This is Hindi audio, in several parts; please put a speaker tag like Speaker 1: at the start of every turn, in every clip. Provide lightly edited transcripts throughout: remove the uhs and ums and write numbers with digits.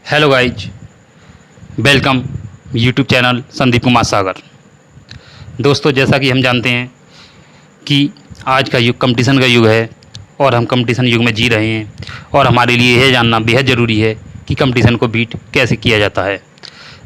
Speaker 1: Hello guys, welcome YouTube channel Sandeep Kumar Sagar. दोस्तों, जैसा कि हम जानते हैं कि आज का युग कंपटीशन का युग है और हम कंपटीशन युग में जी रहे हैं और हमारे लिए यह जानना बेहद ज़रूरी है कि कंपटीशन को बीट कैसे किया जाता है।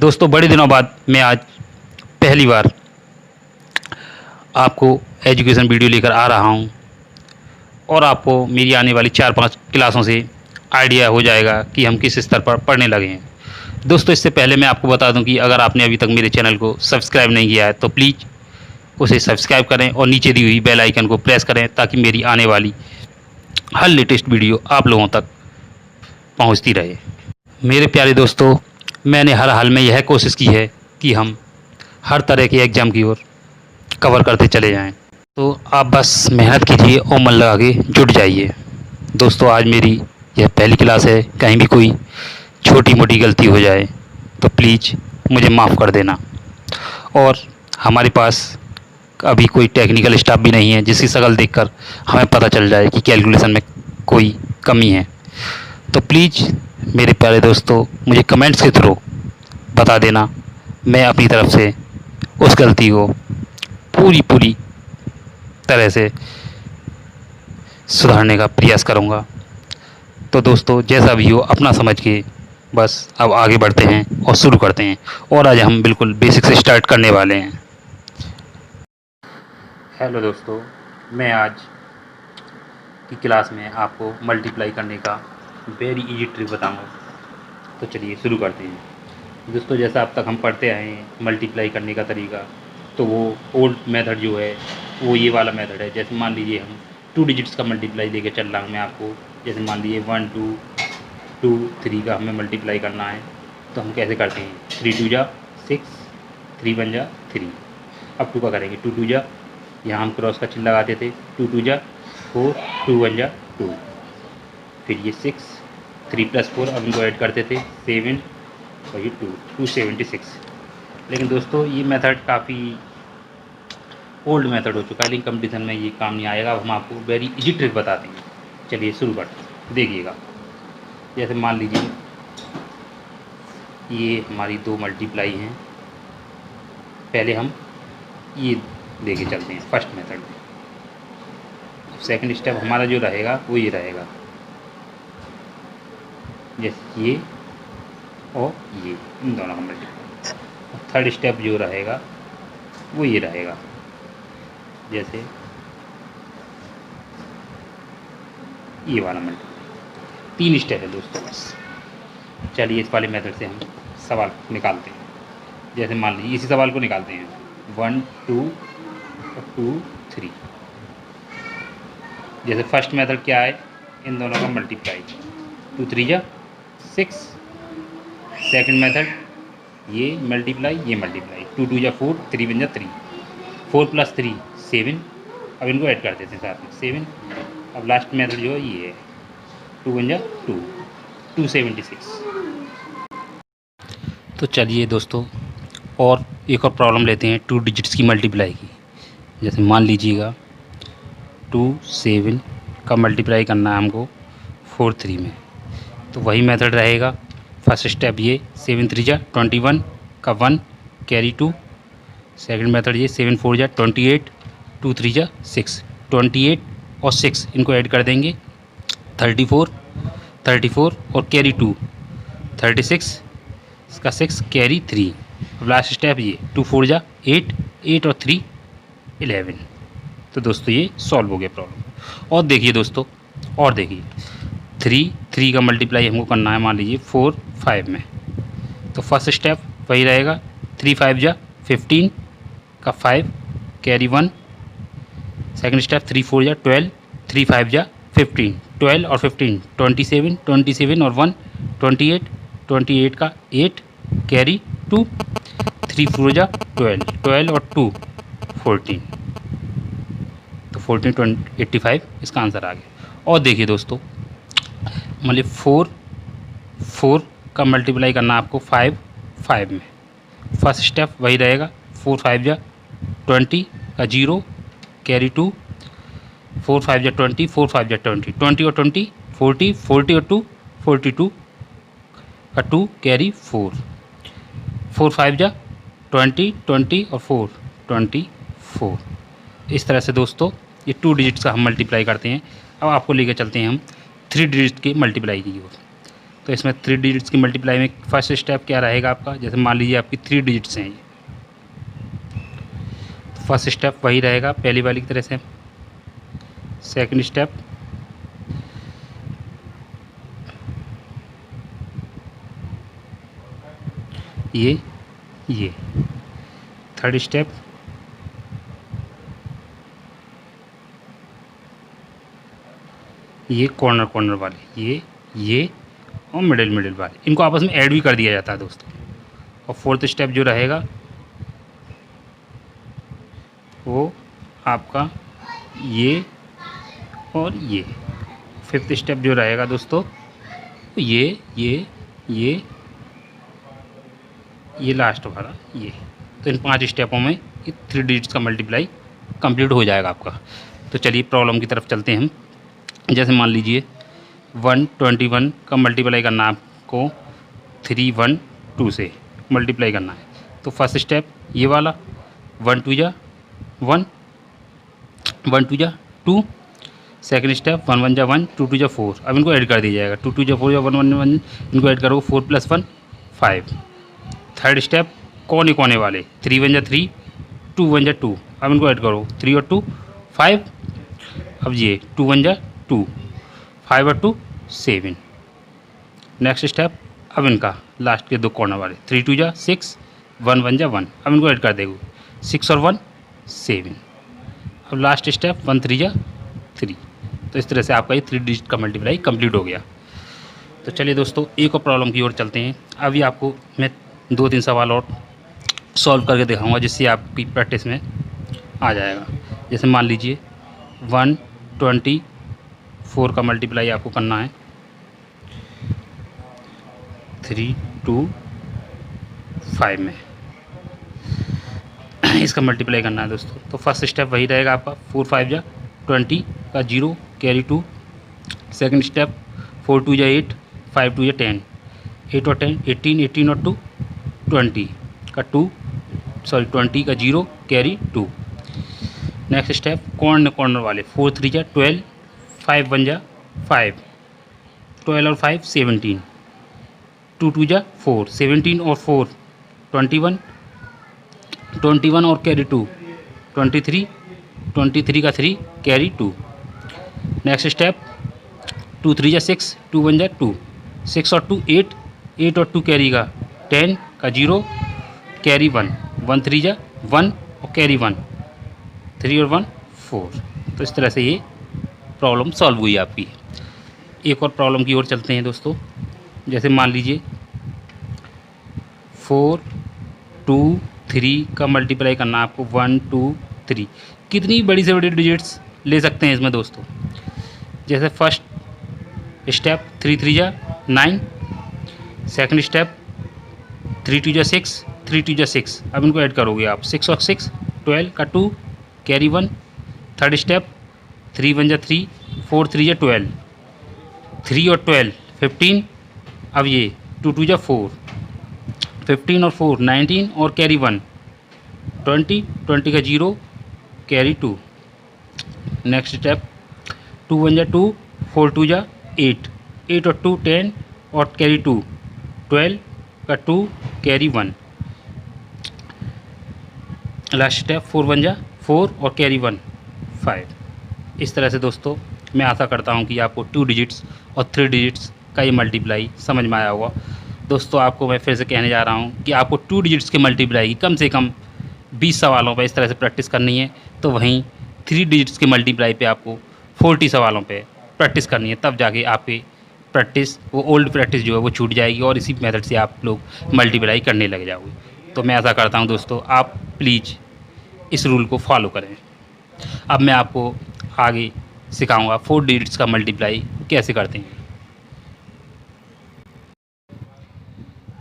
Speaker 1: दोस्तों, बड़े दिनों बाद मैं आज पहली बार आपको एजुकेशन वीडियो लेकर आ रहा हूं और आपको मेरी आने वाली 4-5 क्लासों से आइडिया हो जाएगा कि हम किस स्तर पर पढ़ने लगे हैं। दोस्तों, इससे पहले मैं आपको बता दूं कि अगर आपने अभी तक मेरे चैनल को सब्सक्राइब नहीं किया है तो प्लीज़ उसे सब्सक्राइब करें और नीचे दी हुई बेल आइकन को प्रेस करें ताकि मेरी आने वाली हर लेटेस्ट वीडियो आप लोगों तक पहुंचती रहे। मेरे प्यारे दोस्तों, मैंने हर हाल में यह कोशिश की है कि हम हर तरह के एग्ज़ाम की ओर कवर करते चले जाएं। तो आप बस मेहनत कीजिए और मन लगा के जुट जाइए। दोस्तों, आज मेरी यह पहली क्लास है, कहीं भी कोई छोटी मोटी गलती हो जाए तो प्लीज़ मुझे माफ़ कर देना। और हमारे पास अभी कोई टेक्निकल स्टाफ भी नहीं है जिसकी शक्ल देखकर हमें पता चल जाए कि कैलकुलेशन में कोई कमी है। तो प्लीज़ मेरे प्यारे दोस्तों, मुझे कमेंट्स के थ्रू बता देना, मैं अपनी तरफ से उस गलती को पूरी तरह से सुधारने का प्रयास करूँगा। तो दोस्तों, जैसा भी हो अपना समझ के बस अब आगे बढ़ते हैं और शुरू करते हैं। और आज हम बिल्कुल बेसिक से स्टार्ट करने वाले हैं। हेलो दोस्तों, मैं आज की क्लास में आपको मल्टीप्लाई करने का वेरी इजी ट्रिक बताऊंगा। तो चलिए शुरू करते हैं। दोस्तों, जैसा अब तक हम पढ़ते आए हैं मल्टीप्लाई करने का तरीका, तो वो ओल्ड मेथड जो है वो ये वाला मेथड है। जैसे मान लीजिए हम 2 डिजिट्स का मल्टीप्लाई लेके चल रहा हूँ मैं आपको। जैसे मान लीजिए 1 2 2 3 का हमें मल्टीप्लाई करना है, तो हम कैसे करते हैं? 3 2 जा 6, 3 1 जा 3। अब 2 का करेंगे, 2 2 जा, यहाँ हम क्रॉस का चिन्ह लगाते थे, 2 2 जा 4, 2 1 जा 2, फिर ये 6, 3 + 4, अब इनको ऐड करते थे 7 और ये 2, 276। लेकिन दोस्तों, ये मेथड काफ़ी ओल्ड मेथड हो चुका है, लेकिन कंपटीशन में ये काम नहीं आएगा। अब हम आपको वेरी इजी ट्रिक बताते हैं। चलिए शुरू करते हैं, देखिएगा। जैसे मान लीजिए ये हमारी 2 मल्टीप्लाई हैं। पहले हम ये लेके चलते हैं फर्स्ट मेथड में। सेकंड स्टेप हमारा जो रहेगा वो ये रहेगा, जैसे ये और ये, इन दोनों का मल्टीप्लाई। थर्ड स्टेप जो रहेगा वो ये रहेगा, जैसे ये वाला मल्टीप्लाई। 3 स्टेप है दोस्तों बस। चलिए इस वाले मेथड से हम सवाल निकालते हैं। जैसे मान लीजिए इसी सवाल को निकालते हैं, 1 2 और 2 3। जैसे फर्स्ट मेथड क्या है, इन दोनों का मल्टीप्लाई, 2 3 जा 6। सेकंड मेथड ये मल्टीप्लाई, ये मल्टीप्लाई, 2 2 जा 4, 3 1 जा 3, 4 + 3 7। अब इनको ऐड कर देते हैं साथ में 7। अब लास्ट मेथड जो है ये है, 2 1 जा 2, 276। तो चलिए दोस्तों, और एक और प्रॉब्लम लेते हैं 2 डिजिट्स की मल्टीप्लाई की। जैसे मान लीजिएगा 2 7 का मल्टीप्लाई करना है हमको 4 3 में, तो वही मेथड रहेगा। फर्स्ट स्टेप ये 7 3 जा 21 का 1 कैरी 2। सेकंड मेथड ये 7 4 जा 28, 2 3 जा 6, 28 और 6 इनको ऐड कर देंगे 34 34 और कैरी 2 36, इसका 6 कैरी 3। अब लास्ट स्टेप ये 2 4 जा 8, 8 और 3 11। तो दोस्तों, ये सॉल्व हो गया प्रॉब्लम। और देखिए दोस्तों, और देखिए 3 का मल्टीप्लाई हमको करना है मान लीजिए 4 5 में, तो फर्स्ट स्टेप वही रहेगा, 3 5 जा 15 का 5 कैरी 1। सेकंड स्टेप 3 4 जा 12, 3 5 जा 15, 12 और 15 27, 27 और 1 28, 28 का 8 कैरी 2, 3 4 जा 12, 12 और 2 14, तो 14 85 इसका आंसर आ गया। और देखिए दोस्तों, मतलब 4 का मल्टीप्लाई करना आपको 5 5 में। फर्स्ट स्टेप वही रहेगा, 4 5 जा 20 का 0 कैरी 2, 4 5 जा 20, 4 5 जा 20, 20 और 20 40, 40 और 2 42, का 2 कैरी 4, 4 5 जा 20, 20 और 4 24। इस तरह से दोस्तों ये 2 डिजिट्स का हम मल्टीप्लाई करते हैं। अब आपको लेकर चलते हैं हम 3 डिजिट के मल्टीप्लाई की ओर। तो इसमें 3 डिजिट्स की मल्टीप्लाई में फर्स्ट स्टेप क्या रहेगा आपका, जैसे मान लीजिए आपकी 3 डिजिट्स हैं ये, तो फर्स्ट स्टेप वही रहेगा पहली वाली की तरह से। सेकंड स्टेप ये थर्ड स्टेप ये कॉर्नर वाले, ये और मिडिल वाले, इनको आपस में ऐड भी कर दिया जाता है दोस्तों। और फोर्थ स्टेप जो रहेगा वो आपका ये और ये। फिफ्थ स्टेप जो रहेगा दोस्तों ये लास्ट वाला ये। तो इन 5 स्टेपों में ये 3 डिजिट्स का मल्टीप्लाई कंप्लीट हो जाएगा आपका। तो चलिए प्रॉब्लम की तरफ चलते हैं हम। जैसे मान लीजिए 121 का मल्टीप्लाई करना है आपको 312 से मल्टीप्लाई करना है। तो फर्स्ट स्टेप ये वाला 1 2 जा 1, 1 2 जा 2। सेकंड स्टेप 1 1 जा 1, 2 2 जा 4। अब इनको ऐड कर दिया जाएगा, 2 2 जा 4 या 1 1 1, इनको ऐड करो 4 + 1 5। थर्ड स्टेप कोने वाले 3 1 जा 3, 2 1 जा 2। अब इनको ऐड करो 3 और 2 5। अब ये 2 1 जा 2, 5 और 2 7। नेक्स्ट स्टेप अब इनका लास्ट के 2 कॉर्नर वाले 3 2 जा 6, 1 1 जा 1। अब इनको ऐड कर देंगे 6 और 1 7। अब लास्ट स्टेप 1 3 जा 3। तो इस तरह से आपका ये 3 डिजिट का मल्टीप्लाई कंप्लीट हो गया। तो चलिए दोस्तों एक और प्रॉब्लम की ओर चलते हैं। अभी आपको मैं 2-3 सवाल और सॉल्व करके दिखाऊंगा जिससे आपकी प्रैक्टिस में आ जाएगा। जैसे मान लीजिए 124 का मल्टीप्लाई आपको करना है 3 2 5 में, इसका मल्टीप्लाई करना है दोस्तों। तो फर्स्ट स्टेप वही रहेगा आपका 4 5 जा 20 का 0 कैरी 2। सेकंड स्टेप 4 2 जा 8, 5 2 जा 10, 8 और 10 18, 18 और 2 20 का 20 का 0 कैरी 2। नेक्स्ट स्टेप कॉर्नर वाले 4 3 जा 12, 5 1 जा 5, 12 और 5 17, 2 2 जा 4, 17 और 4 21, 21 और कैरी 2 23, 23 का 3 कैरी 2। नेक्स्ट स्टेप 2 3 जा 6, 2 1 जा 2, 6 और 2 8, 8 और 2 कैरी का 10 का 0 कैरी 1, 1 3 जा 1 और कैरी 1, 3 और 1 4। तो इस तरह से ये प्रॉब्लम सॉल्व हुई आपकी। एक और प्रॉब्लम की ओर चलते हैं दोस्तों। जैसे मान लीजिए 4 2 3 का मल्टीप्लाई करना है आपको 1 2 3। कितनी बड़ी से बड़ी डिजिट्स ले सकते हैं इसमें दोस्तों। जैसे फर्स्ट स्टेप 3 3 जा 9, सेकंड स्टेप 3 2 जा 6, 3 2 जा 6। अब इनको ऐड करोगे आप 6 और 6 12 का 2 कैरी 1। थर्ड स्टेप 3 1 जा 3, 4 3 जा 12, 3 और 12 15। अब ये 2 2 जा 4, 15 और 4 19 और कैरी 1 20, 20 का 0 कैरी 2। नेक्स्ट स्टेप 2 1 जा 2, 4 2 जा 8, 8 और 2 10 और कैरी 2 12 का 2 कैरी 1। लास्ट स्टेप 4 1 जा 4 और कैरी 1 5। इस तरह से दोस्तों मैं आशा करता हूं कि आपको 2 डिजिट्स और 3 डिजिट्स का ये मल्टीप्लाई समझ में आया होगा। दोस्तों आपको मैं फिर से कहने जा रहा हूं कि आपको 2 डिजिट्स के मल्टीप्लाई की कम से कम 20 सवालों पर इस तरह से प्रैक्टिस करनी है। तो वहीं 3 डिजिट्स के मल्टीप्लाई पे आपको 40 सवालों पे प्रैक्टिस करनी है। तब जाके आपकी प्रैक्टिस वो ओल्ड प्रैक्टिस जो है वो छूट जाएगी और इसी मेथड से आप लोग मल्टीप्लाई करने लग जाओगे। तो मैं ऐसा करता हूं दोस्तों आप प्लीज़ इस रूल को फॉलो करें। अब मैं आपको आगे सिखाऊंगा 4 डिजिट्स का मल्टीप्लाई कैसे करते हैं।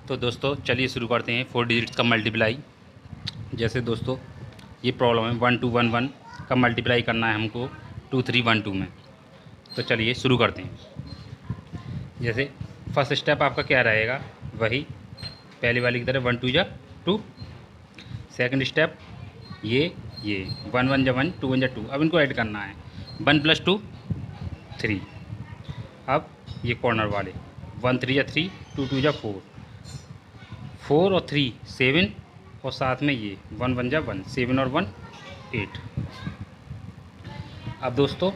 Speaker 1: तो दोस्तों चलिए शुरू करते हैं 4 डिजिट्स का मल्टीप्लाई। जैसे दोस्तों ये प्रॉब्लम है 1 2 1 1 का मल्टीप्लाई करना है हमको 2 3 1 2 में। तो चलिए शुरू करते हैं। जैसे फर्स्ट स्टेप आपका क्या रहेगा वही पहले वाली की तरह 1 2 जा 2। सेकंड स्टेप ये 1 1 जा 1 2 1 जा 2। अब इनको ऐड करना है 1 + 2 3। अब ये कॉर्नर वाले 1 3 जा 3 2 2 जा 4 4 और 3 7 और साथ में ये 1 1 जा 1 7 और 1 8। अब दोस्तों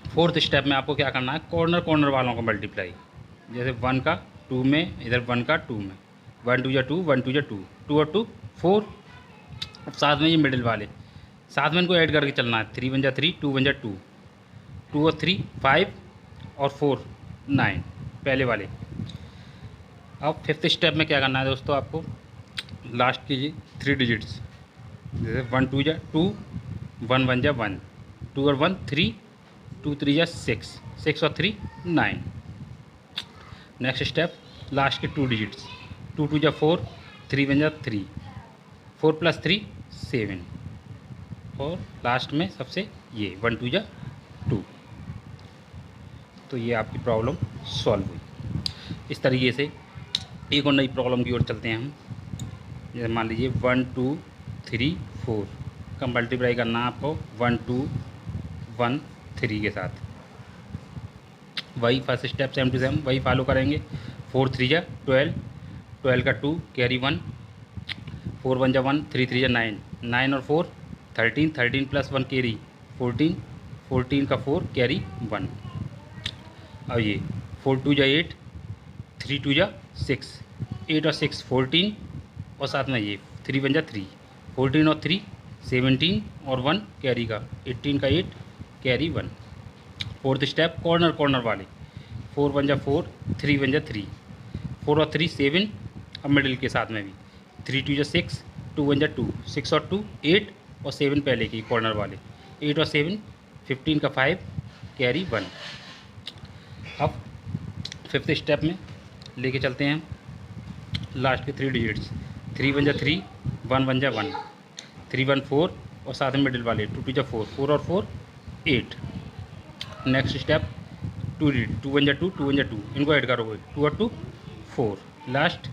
Speaker 1: फोर्थ स्टेप में आपको क्या करना है, कॉर्नर वालों को मल्टीप्लाई। जैसे 1 का 2 में, इधर 1 का 2 में 1 2 जा 2 1 2 जा 2 2 और 2 4। अब साथ में ये मिडिल वाले साथ में इनको ऐड करके चलना है 3 1 जा 3 2 1 जा 2 2 और 3 5 और 4 9 पहले वाले। अब फिफ्थ स्टेप में क्या करना है दोस्तों, आपको लास्ट कीजिए 3 डिजिट्स। जैसे 1 2 जा 2 1 1 जा 1 2 और 1 3 2 3 जा 6 6 और 3 9। नेक्स्ट स्टेप लास्ट के 2 डिजिट्स 2 2 जा 4 3 1 जा 3 4 + 3 7 और लास्ट में सबसे ये 1 2 जा 2। तो ये आपकी प्रॉब्लम सॉल्व हुई। इस तरीके से एक और नई प्रॉब्लम की ओर चलते हैं हम। जैसे मान लीजिए 1 2 3 4 का मल्टीप्लाई करना है आपको 1 2 1 3 के साथ। वही first step same to same वही फॉलो करेंगे। 4 3 जा 12 12 का 2 कैरी 1 4 1 जा 1 3 3 जा 9 9 और 4 13 13 + 1 कैरी 14 14 का 4 कैरी 1। अब ये 4 2 जा 8 3 2 जा 6 8 और 6 14 और साथ में ये 3 1 जा 3 14 और 3 17 और 1 कैरी का 18 का 8 कैरी 1। फोर्थ स्टेप कॉर्नर वाले 4 1 जा 4 3 1 जा 3 4 और 3 7। अब मिडिल के साथ में भी 3 2 जा 6 2 1 जा 2 6 और 2 8 और 7 पहले की कॉर्नर वाले 8 और 7 15 का 5 कैरी 1। अब फिफ्थ स्टेप में लेके चलते हैं लास्ट के 3 डिजिट्स 3 1 जा 3 1 1 जा 1 3 1 4 और साथ में मिडिल वाले 2 2 जा 4 4 और 4 8। नेक्स्ट स्टेप 2 डिजिट 2 1 जा 2 2 1 जा 2 इनको ऐड करोगे 2 और 2 4 लास्ट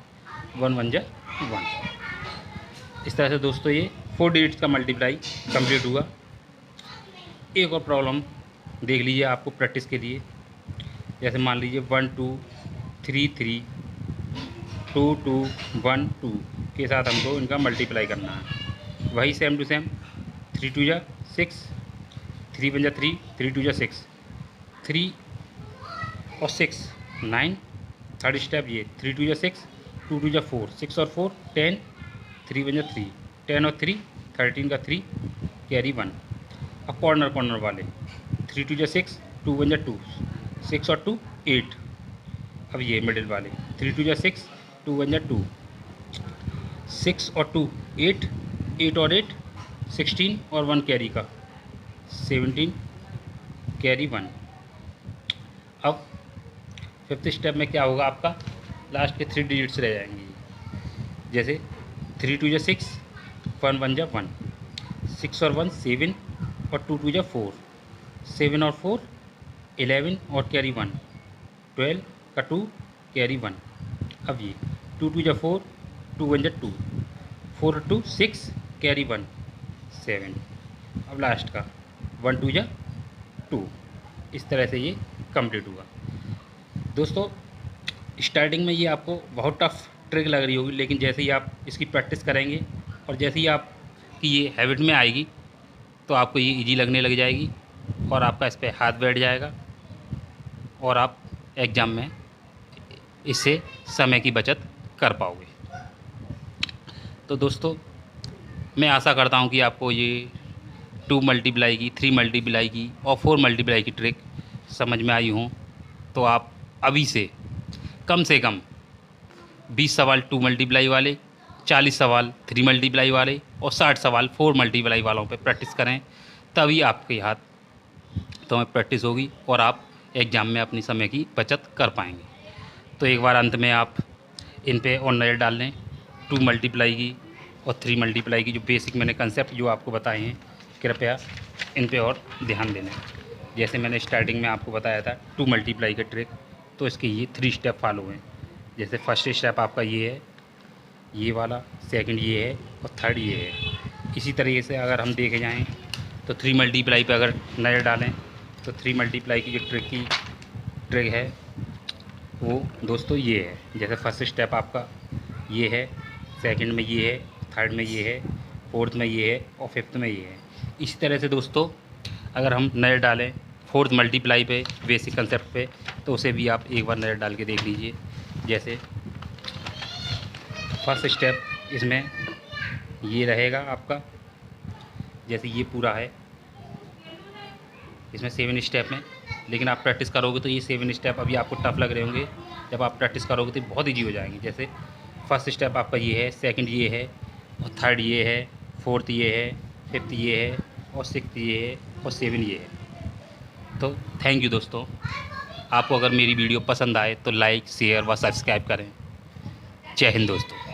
Speaker 1: 1 1 जा 1। इस तरह से दोस्तों ये 4 डिजिट्स का मल्टीप्लाई कंप्लीट हुआ। एक और प्रॉब्लम देख लीजिए आपको प्रैक्टिस के लिए। जैसे मान लीजिए 1 2 3 3 2 2 1 2 के साथ हमको इनका मल्टीप्लाई करना है। वही सेम टू सेम 3 2 जा 6 3 1 जा 3 3 2 जा 6 3 और 6 9। थर्ड स्टेप ये 3 2 जा 6 2 2 जा 4 6 और 4 10 3 1 जा 3 10 और 3 13 का 3 कैरी 1। अब कॉर्नर वाले 3 2 जा 6 2 1 जा 2 6 और 2 8। अब ये मिडिल वाले 3 2 जा 6 2 1 जा 2 6 और 2 8 8 और 8 16 और 1 कैरी का 17 कैरी 1। अब फिफ्थ स्टेप में क्या होगा, आपका लास्ट के 3 डिजिट्स रह जाएंगे। जैसे 3 2 जा 6 1 1 जा 1 6 और 1 7 और 2 2 जा 4 7 और 4 11 और कैरी 1 12 का 2 कैरी 1। अब ये 2 2 जा 4 2 1 जा 2 4 2 6 कैरी 1 7। अब लास्ट का 1 2 जा 2। इस तरह से ये कंप्लीट हुआ। दोस्तों स्टार्टिंग में ये आपको बहुत टफ ट्रिक लग रही होगी, लेकिन जैसे ही आप इसकी प्रैक्टिस करेंगे और जैसे ही आपकी ये हैबिट में आएगी तो आपको ये इजी लगने लग जाएगी और आपका इस पर हाथ बैठ जाएगा और आप एग्ज़ाम में इससे समय की बचत कर पाओगे। तो दोस्तों मैं आशा करता हूँ कि आपको ये 2 मल्टीप्लाई की 3 मल्टीप्लाई की और 4 मल्टीप्लाई की ट्रिक समझ में आई हों। तो आप अभी से कम 20 सवाल 2 मल्टीप्लाई वाले, 40 सवाल 3 मल्टीप्लाई वाले और 60 सवाल 4 मल्टीप्लाई वालों पे प्रैक्टिस करें, तभी आपके हाथ तो में प्रैक्टिस होगी और आप एग्ज़ाम में अपनी समय की बचत कर पाएंगे। तो एक बार अंत में आप इन पे और नज़र डाल लें 2 मल्टीप्लाई की और 3 मल्टीप्लाई की जो बेसिक मैंने कंसेप्ट जो आपको बताए हैं, कृपया इन पे और ध्यान देना। जैसे मैंने स्टार्टिंग में आपको बताया था 2 मल्टीप्लाई का ट्रिक, तो इसके ये 3 स्टेप फॉलो हैं। जैसे फर्स्ट स्टेप आपका ये है, ये वाला, सेकंड ये है और थर्ड ये है। इसी तरीके से अगर हम देखे जाएँ तो 3 मल्टीप्लाई पे अगर नज़र डालें तो 3 मल्टीप्लाई की जो ट्रिक है वो दोस्तों ये है। जैसे फर्स्ट स्टेप आपका ये है, सेकंड में ये है, थर्ड में ये है, फोर्थ में ये है और फिफ्थ में ये है। इसी तरह से दोस्तों अगर हम नज़र डालें फोर्थ मल्टीप्लाई पे, बेसिक कंसेप्ट पे, तो उसे भी आप एक बार नज़र डाल के देख लीजिए। जैसे फर्स्ट स्टेप इसमें ये रहेगा आपका, जैसे ये पूरा है इसमें 7 स्टेप में, लेकिन आप प्रैक्टिस करोगे तो ये 7 स्टेप अभी आपको टफ लग रहे होंगे। जब आप प्रैक्टिस करोगे तो बहुत ईजी हो जाएंगे। जैसे फर्स्ट स्टेप आपका ये है, सेकंड ये है और थर्ड ये है, फोर्थ ये है, फिफ्थ ये है और सिक्स्थ ये है और 7 ये है। तो थैंक यू दोस्तों। आपको अगर मेरी वीडियो पसंद आए तो लाइक, शेयर व सब्सक्राइब करें। जय हिंद दोस्तों।